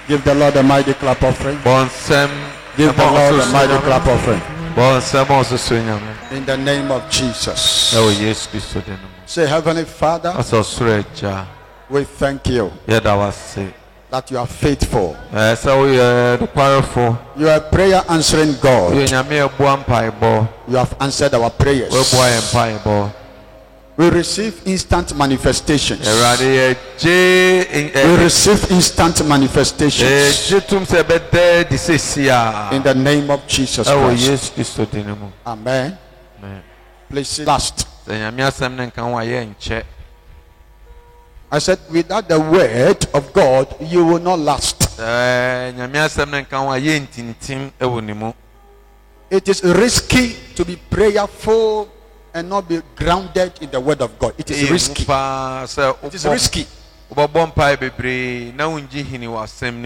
Give the Lord a mighty clap offering. Bonsem. Give the Lord a mighty clap offering. Bonsem also swing. In the name of Jesus. Oh yes, Christ. Say, Heavenly Father, we thank you that you are faithful. You are prayer answering God. You have answered our prayers. We receive instant manifestations. We receive instant manifestations. In the name of Jesus Christ. Amen. Please sit last. I said, without the word of God, you will not last. It is risky to be prayerful and not be grounded in the word of God. It is risky. It is risky.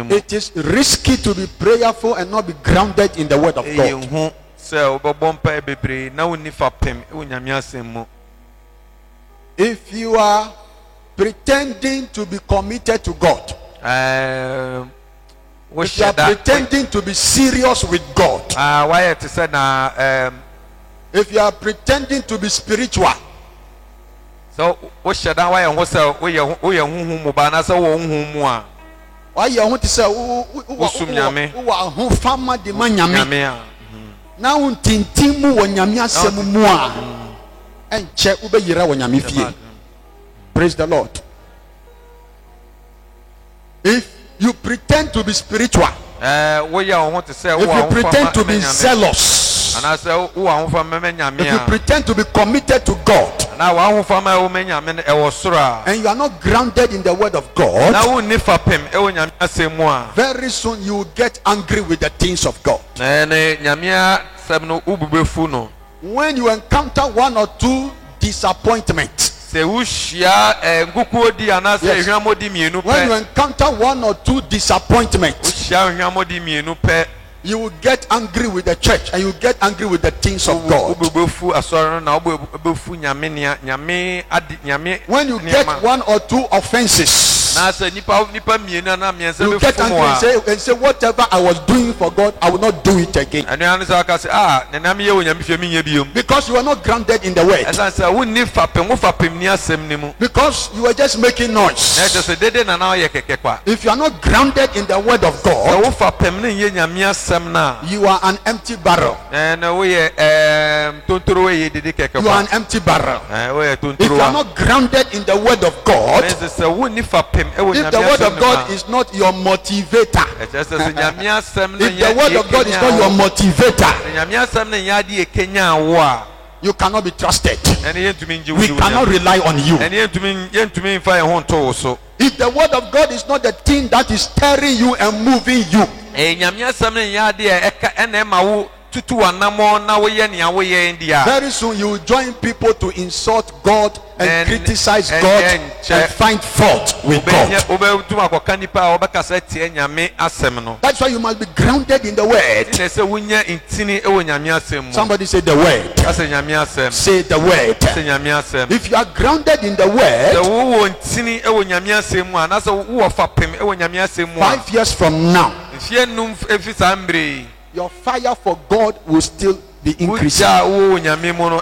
It is risky to be prayerful and not be grounded in the word of God. If you are pretending to be committed to God, if you are pretending to be serious with God, if you are pretending to be spiritual, so why you want to say now tintimu wanyamia semua enche ubeyira wanyamifie. Praise the Lord. If you pretend to be spiritual, if you pretend to be zealous, if you pretend to be committed to God, and you are not grounded in the word of God, very soon you will get angry with the things of God. When you encounter one or two disappointments, yes. When you encounter one or two disappointments, you will get angry with the church and you will get angry with the things of God. When you get one or two offenses, you get angry and say whatever I was doing for God, I will not do it again. Because you are not grounded in the word. Because you are just making noise. If you are not grounded in the word of God, you are an empty barrel. You are an empty barrel. If you are not grounded in the word of God, if the word of God is not your motivator, if the word of God is not your motivator, you cannot be trusted. We cannot rely on you. If the word of God is not the thing that is stirring you and moving you, very soon you will join people to insult God and criticize God and find fault with God. That's why you must be grounded in the word. Somebody say the word. Say the word. If you are grounded in the word, 5 years from now, your fire for God will still be increasing. You know,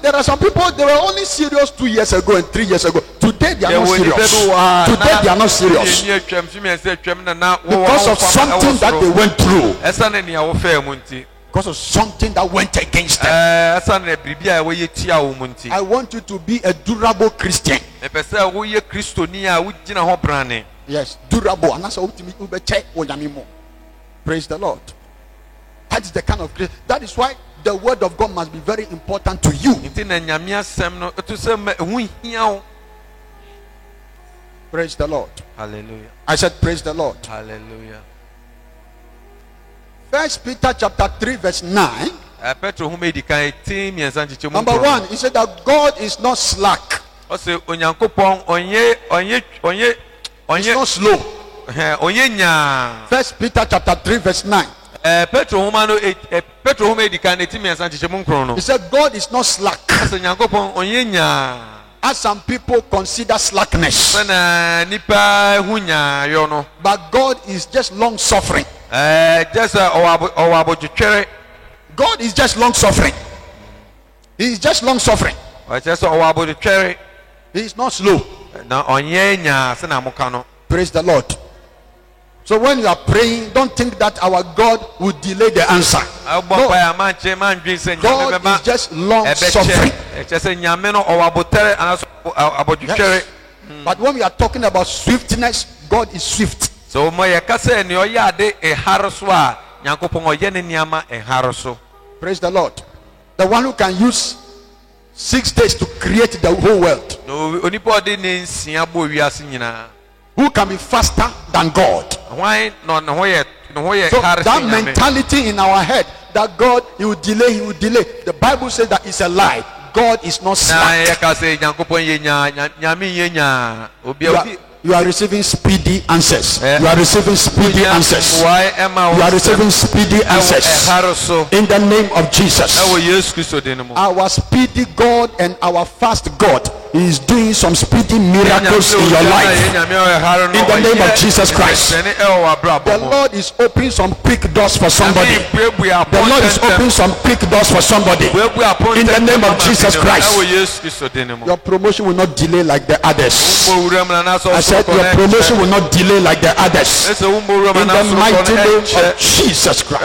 there are some people, they were only serious 2 years ago and 3 years ago. Today they are not serious. Today they are not serious. Because of something that they went through. Because of something that went against them. I want you to be a durable Christian. Yes, durable. Praise the Lord. That is the kind of grace. That is why the word of God must be very important to you. Praise the Lord. Hallelujah. I said praise the Lord. Hallelujah. 1 Peter chapter 3 verse 9. Number 1, he said that God is not slack. He's not slow. 1 Peter chapter 3 verse 9. He said God is not slack. as some people consider slackness. But God is just long suffering. God is just long suffering. He is just long suffering. He is not slow. Praise the Lord. So when you are praying, don't think that our God will delay the answer. No. God is just long suffering. Yes. But when we are talking about swiftness, God is swift. So praise the Lord. The one who can use 6 days to create the whole world. Who can be faster than God? So that mentality in our head that God, he will delay. The Bible says that it's a lie. God is not slack. You are receiving speedy answers. You are receiving speedy answers. You are receiving speedy answers. In the name of Jesus. Our speedy God and our fast God is doing some speedy miracles in your life. In the name of Jesus Christ. The Lord is opening some quick doors for somebody. The Lord is opening some quick doors for somebody. In the name of Jesus Christ. Your promotion will not delay like the others. I said your promotion will not delay like the others. In the mighty name of Jesus Christ.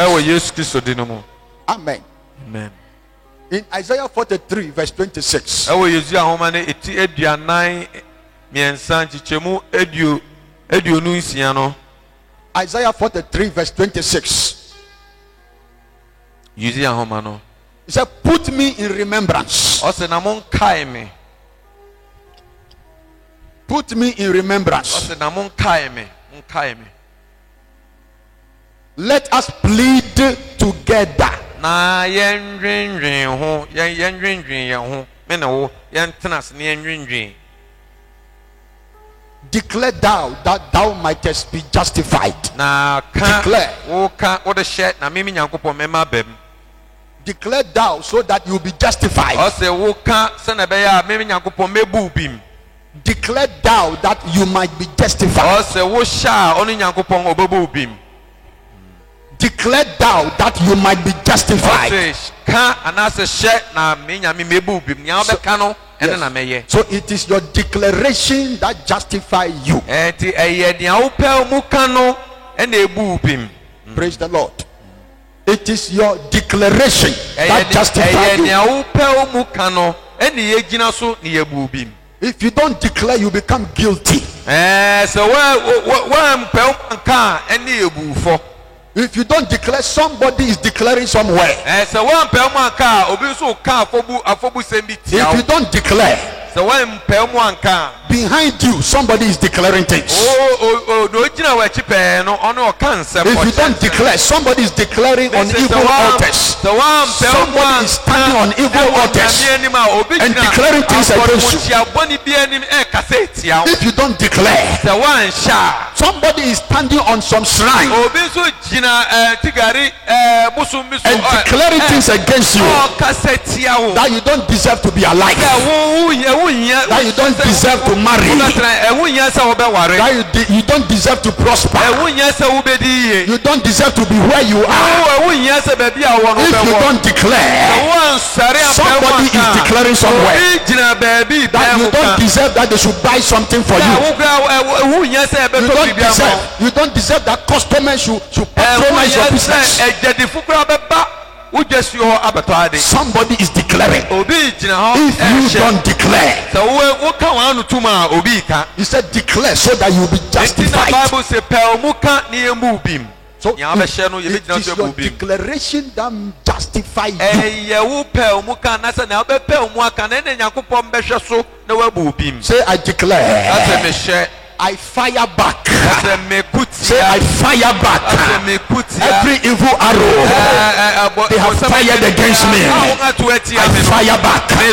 Amen. Amen. In Isaiah 43 verse 26. Isaiah 43 verse 26. He said, put me in remembrance. Put me in remembrance. Let us plead together. Declare thou that thou mightest be justified. Declare thou so that you will be justified. Declare thou that you might be justified. Declare thou that you might be justified. So it is your declaration that justifies you. Praise the Lord. It is your declaration that justifies you. If you don't declare, you become guilty. If you don't declare, somebody is declaring somewhere. If you don't declare, behind you somebody is declaring things. If you don't declare, somebody is declaring on evil altars. Somebody is standing on evil altars and declaring things against you. If you don't declare, somebody is standing on some shrine and declaring things against you that you don't deserve to be alive, that you don't deserve to marry, that you don't deserve to prosper, you don't deserve to be where you are. If you don't declare, somebody is declaring somewhere that you don't deserve that they should buy something for you. You don't deserve that customers should patronize your business. Somebody is declaring. If you don't declare, he said declare so that you will be justified. So it is your declaration that justifies you. Say I declare. I fire back. Say I fire back every evil arrow they have fired against me. I fire back. I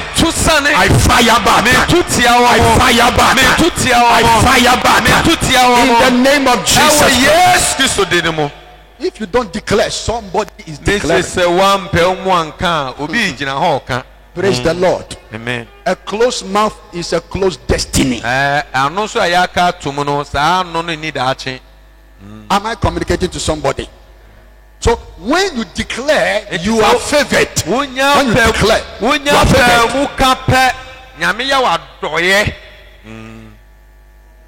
fire back. I fire back. I fire back. In the name of Jesus. If you don't declare, somebody is declaring. Praise the Lord. Amen. A closed mouth is a closed destiny. Am I communicating to somebody? So when you declare you are favored, when you declare you are favored,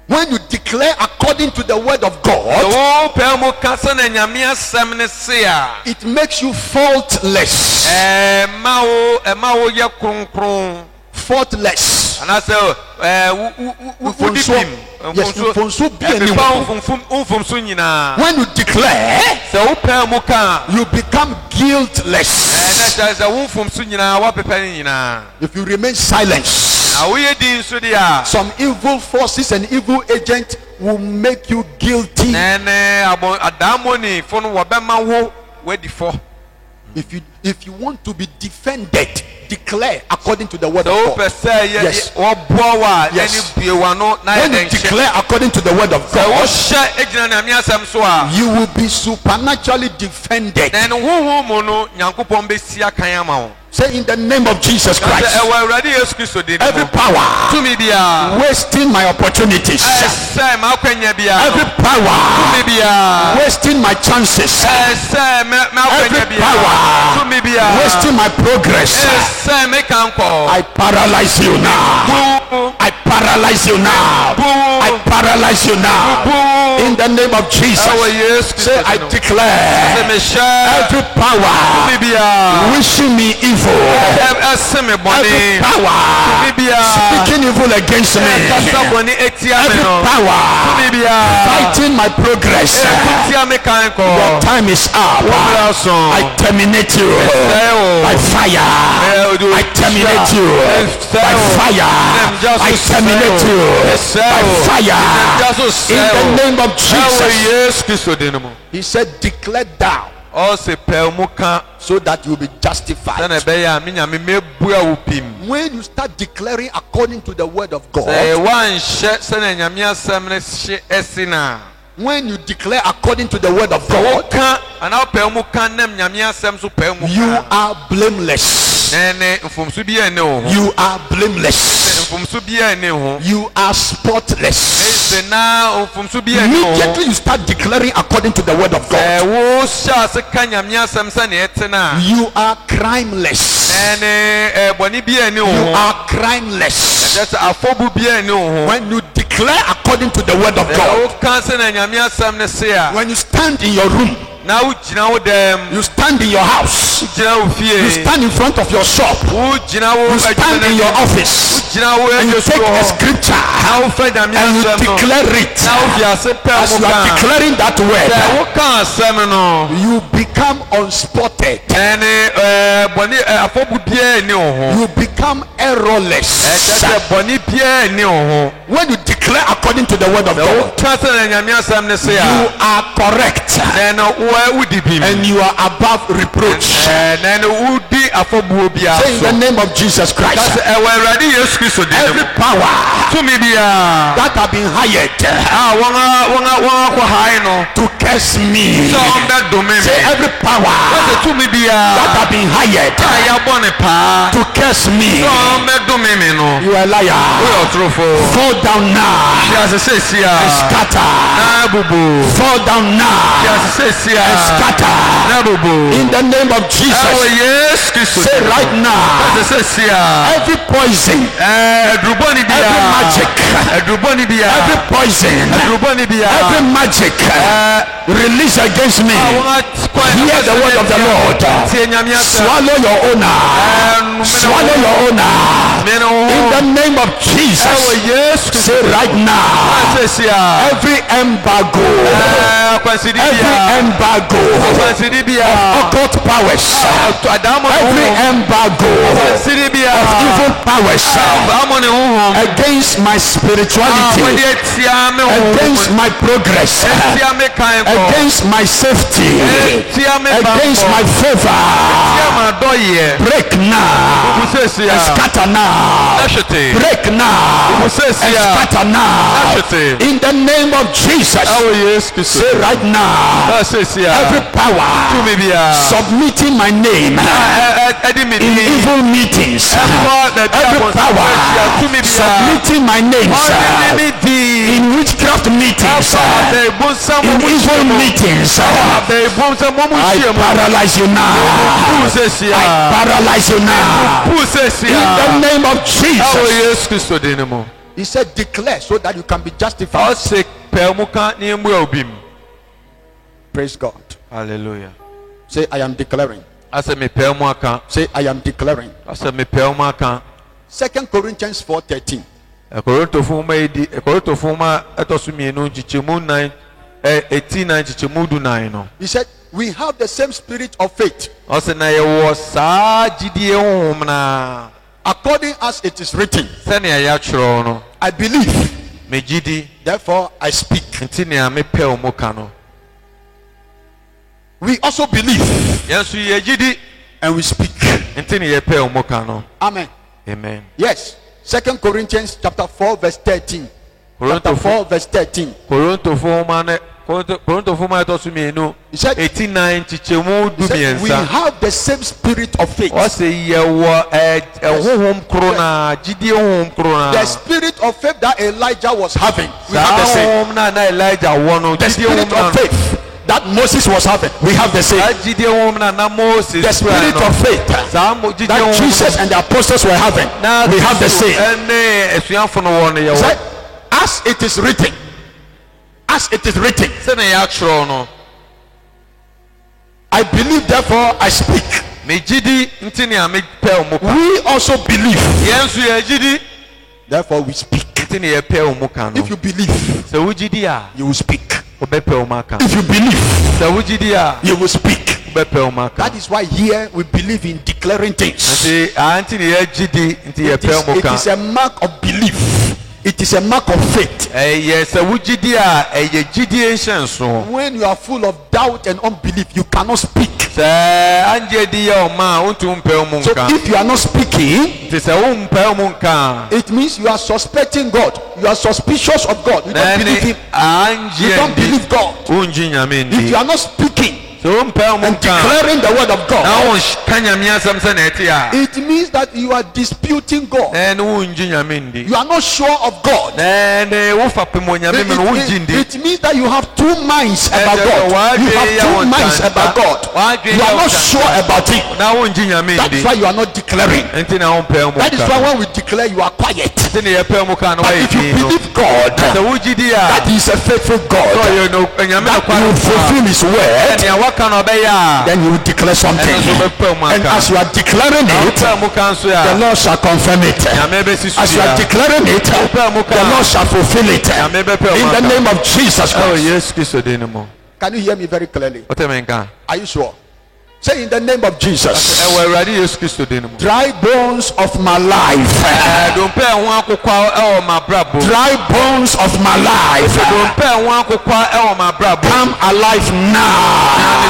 when you declare according to the word of God, it makes you faultless. Faultless. And I say, when you declare, you become guiltless. If you remain silent, some evil forces and evil agents will make you guilty. If you want to be defended, declare according to the word of God. Yes. Yes. When you declare according to the word of God, you will be supernaturally defended. Say in the name of Jesus Christ. Every power wasting my opportunities, every power wasting my chances, every power wasting my progress, I paralyze you now. I paralyze you now. I paralyze you now. In the name of Jesus. Say I declare every power wishing me evil, every power speaking evil against me, every power fighting my progress, your time is up. I terminate you by fire. I terminate you by fire. I terminate you by fire. In the name of Jesus. He said, declare thou, so that you will be justified. When you start declaring according to the word of God, when you declare according to the word of God, you are blameless. You are blameless. You are spotless. Immediately you start declaring according to the word of God, you are crimeless. You are crimeless. When you declare according to the word of God, when you stand in your room, you stand in your house, you stand in front of your shop, you stand in your office, and you take a scripture and you declare it. As you are declaring that word, you become unspotted. You become errorless. When you declare according to the word of God, you are correct and you are above reproach. Say in the name of Jesus Christ, every power that have been hired to curse me, say every power that have been hired to curse me, you are a liar. Fall down now and scatter. Fall down now and scatter. In the name of Jesus. Say right now, every poison, every magic, every poison, every magic released against me, hear the word of the Lord. Swallow your owner. Swallow your owner. In the name of Jesus. Say right now, every embargo, every embargo of occult powers, every embargo of evil powers against my spirituality, against my progress, against my safety, against my favor, break now and scatter now, break now and scatter now, in the name of Jesus. Say right now, every power submitting my name in evil meetings, every power submitting my name in witchcraft meetings, in evil meetings, I paralyze you now. I paralyze you now in the name of Jesus. He said declare so that you can be justified. Praise God. Hallelujah. Say I am declaring. Say I am declaring. 2 Corinthians 4:13. He said we have the same spirit of faith, according as it is written. I believe, therefore I speak. We also believe, and we speak. Amen. Amen. Yes. 2 Corinthians chapter 4 verse 13. Chapter 4 verse 13. He said, we have the same spirit of faith. The spirit of faith that Elijah was having, we have the same. The spirit of faith that Moses was having, we have the same. The spirit of faith that Jesus and the apostles were having, we have the same. He said, as it is written, as it is written, I believe, therefore I speak. We also believe, therefore we speak. If you believe, you will speak. If you believe, you will speak. That is why here we believe in declaring things. It is a mark of belief. It is a mark of faith. When you are full of doubt and unbelief, you cannot speak. So if you are not speaking, it means you are suspecting God. You are suspicious of God. You don't believe Him. You don't believe God. If you are not speaking and declaring the word of God, it means that you are disputing God. You are not sure of God. It means that you have two minds about God. You have two minds about God. You are not sure about it. That is why you are not declaring. That is why when we declare, you are quiet. But if you believe God, that He is a faithful God, that He will fulfill His word, then you will declare something. And as you are declaring it, the Lord shall confirm it. As you are declaring it, the Lord shall fulfill it. In the name of Jesus Christ. Can you hear me very clearly? Are you sure? Say in the name of Jesus. Dry bones of my life. Dry bones of my life. Come alive now.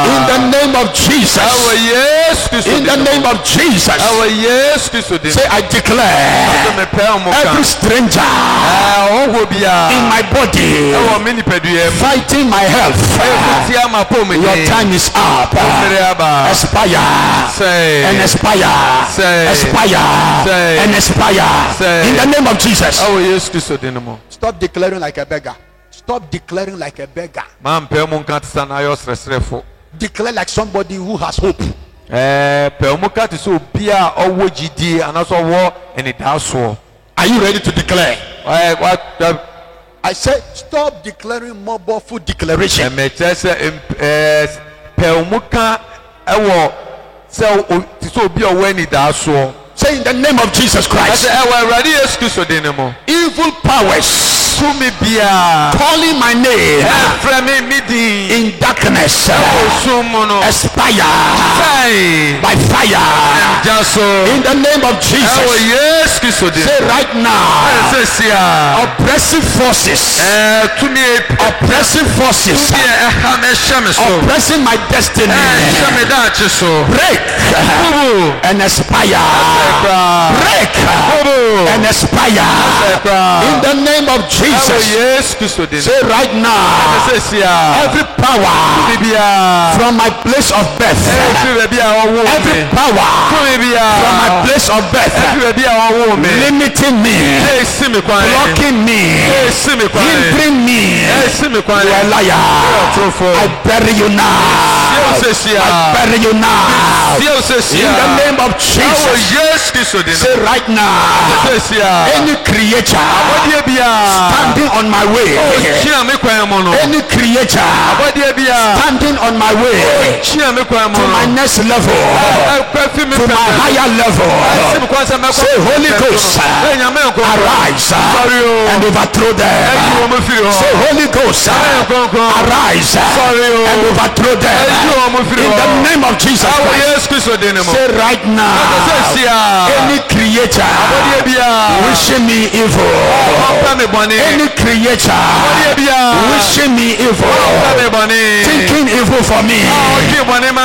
In the name of Jesus. In the name of Jesus. Say I declare every stranger in my body fighting my health, your time is up. Aspire and aspire, aspire and aspire in the name of Jesus. Stop declaring like a beggar. Stop declaring like a beggar. Declare like somebody who has hope. Are you ready to declare? I said stop declaring mobile food declaration. Say in the name of Jesus Christ. Evil powers calling my name in darkness, expire by fire in the name of Jesus. Say right now, oppressive forces, oppressing my destiny, break and expire, break and expire in the name of Jesus. Say right now, every power from my place of birth, every power from my place of birth, limiting me, blocking me, hindering me, you are a liar. I bury you now. I bury you now in the name of Jesus. Say right now, any creature standing on my way, any creature standing on my way to my next level, to my higher level, say Holy Ghost, arise and overthrow them. Say Holy Ghost, arise and overthrow them in the name of Jesus Christ. Say right now, any creature wishing me evil, any creature wishing me evil, thinking evil for me,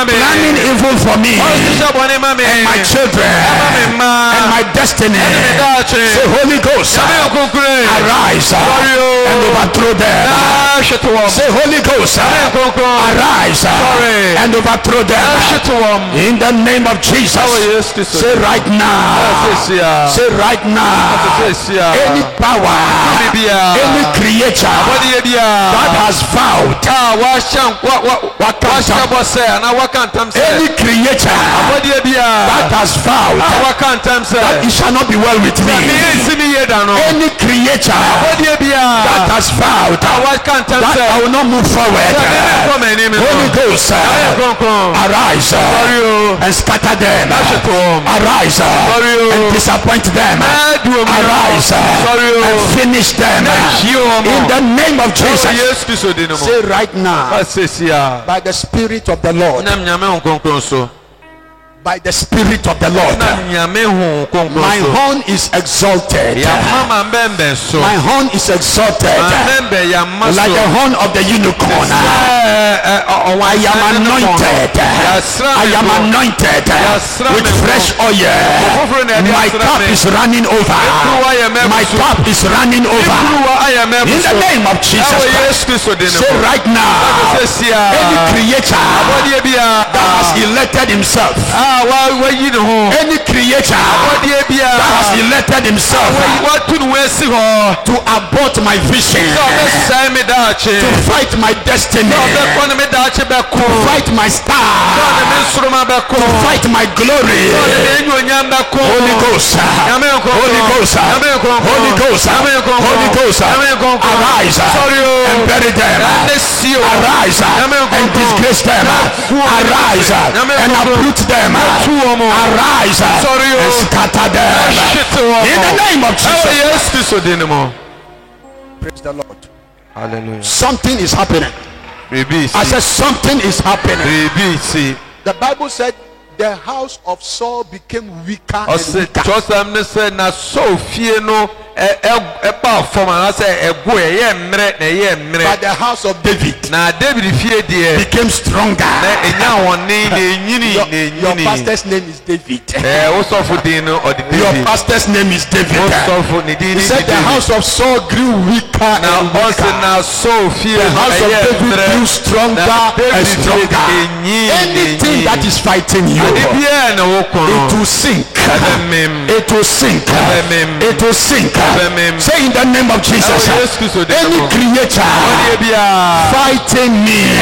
planning evil for me and my children and my destiny, say Holy Ghost, arise and overthrow them. Say Holy Ghost, arise and overthrow them in the name of Jesus. Say right now, say right now, any power, any creature that has vowed, any creature that has vowed that it shall not be well with me, any creature that has vowed that I will not move forward, Holy Ghost, arise and scatter them, arise and disappoint them, arise and finish them in the name of Jesus. Say right now, by the Spirit of the Lord, by the Spirit of the Lord, my horn is exalted. My horn is exalted like the horn of the unicorn. I am anointed. I am anointed with fresh oil. My cup is running over. My cup is running over in the name of Jesus Christ. Say right now, any creature that has elected himself, any creature that has elected himself to abort my vision, to fight my destiny, to fight my star, to fight my glory, Holy Ghost, Holy Ghost, Holy Ghost, Holy Ghost, arise and bury them, arise and disgrace them, arise and uproot them, arise and scatter them in the name of Jesus. Praise the Lord. Hallelujah. Something is happening. I said something is happening. The Bible said the house of Saul became weaker and weaker. But the house of David became stronger. Your pastor's name is David. Your pastor's name is David. He said the house of Saul grew weaker and weaker. The house of David grew stronger and stronger. Anything that is fighting you, it will sink. It will sink. It will sink. Say in the name of Jesus, any creature fighting me,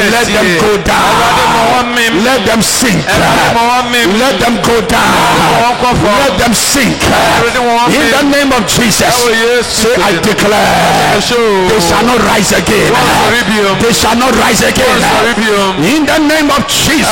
let them go down. Let them sink. Let them go down. Let them sink. In the name of Jesus, say I declare, they shall not rise again. They shall not rise again. In the name of Jesus.